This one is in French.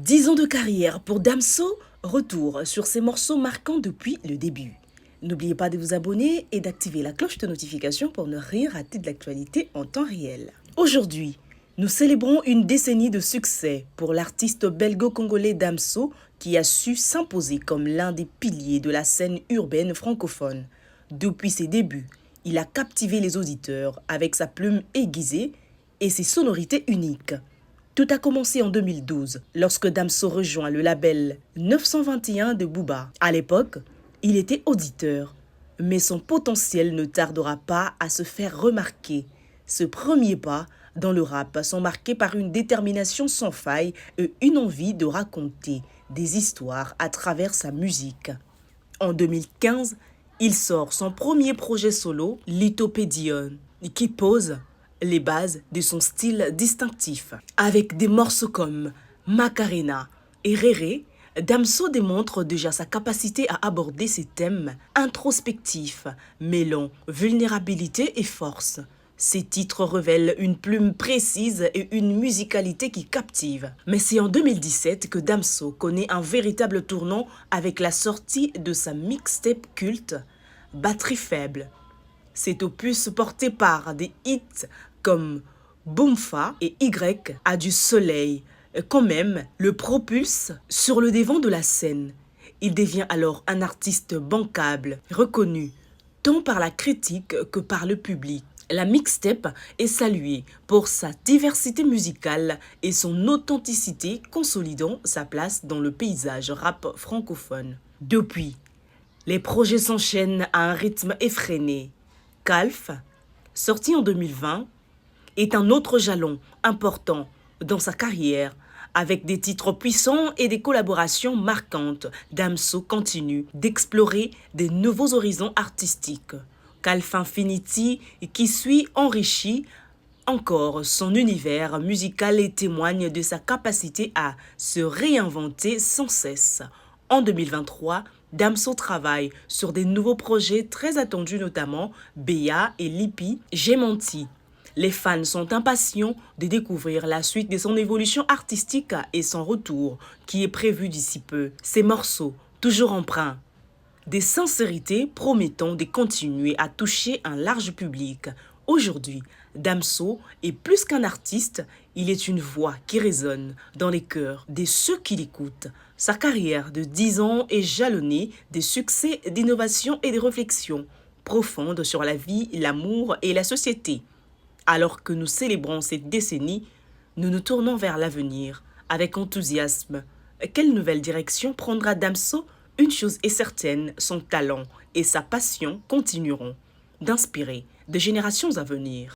10 ans de carrière pour Damso, retour sur ses morceaux marquants depuis le début. N'oubliez pas de vous abonner et d'activer la cloche de notification pour ne rien rater de l'actualité en temps réel. Aujourd'hui, nous célébrons une décennie de succès pour l'artiste belgo-congolais Damso qui a su s'imposer comme l'un des piliers de la scène urbaine francophone. Depuis ses débuts, il a captivé les auditeurs avec sa plume aiguisée et ses sonorités uniques. Tout a commencé en 2012, lorsque Damso rejoint le label 921 de Booba. À l'époque, il était auditeur, mais son potentiel ne tardera pas à se faire remarquer. Ce premier pas dans le rap sont marqués par une détermination sans faille et une envie de raconter des histoires à travers sa musique. En 2015, il sort son premier projet solo, Lithopédion, qui pose les bases de son style distinctif. Avec des morceaux comme Macarena et Réré, Damso démontre déjà sa capacité à aborder ces thèmes introspectifs, mêlant vulnérabilité et force. Ces titres révèlent une plume précise et une musicalité qui captive. Mais c'est en 2017 que Damso connaît un véritable tournant avec la sortie de sa mixtape culte, Batterie faible. Cet opus porté par des hits comme Boomfa et Y a du soleil, quand même le propulse sur le devant de la scène. Il devient alors un artiste bancable, reconnu tant par la critique que par le public. La mixtape est saluée pour sa diversité musicale et son authenticité, consolidant sa place dans le paysage rap francophone. Depuis, les projets s'enchaînent à un rythme effréné. Calf, sorti en 2020, est un autre jalon important dans sa carrière. Avec des titres puissants et des collaborations marquantes, Damso continue d'explorer de nouveaux horizons artistiques. Calf Infinity, qui suit, enrichit encore son univers musical et témoigne de sa capacité à se réinventer sans cesse. En 2023, Damso travaille sur des nouveaux projets très attendus, notamment Béa et Lippi, J'ai menti. Les fans sont impatients de découvrir la suite de son évolution artistique et son retour, qui est prévu d'ici peu. Ces morceaux, toujours empreints des sincérités promettant de continuer à toucher un large public. Aujourd'hui, Damso est plus qu'un artiste, il est une voix qui résonne dans les cœurs de ceux qui l'écoutent. Sa carrière de 10 ans est jalonnée de succès, d'innovations et de réflexions profondes sur la vie, l'amour et la société. Alors que nous célébrons cette décennie, nous nous tournons vers l'avenir avec enthousiasme. Quelle nouvelle direction prendra Damso ? Une chose est certaine, son talent et sa passion continueront d'inspirer des générations à venir.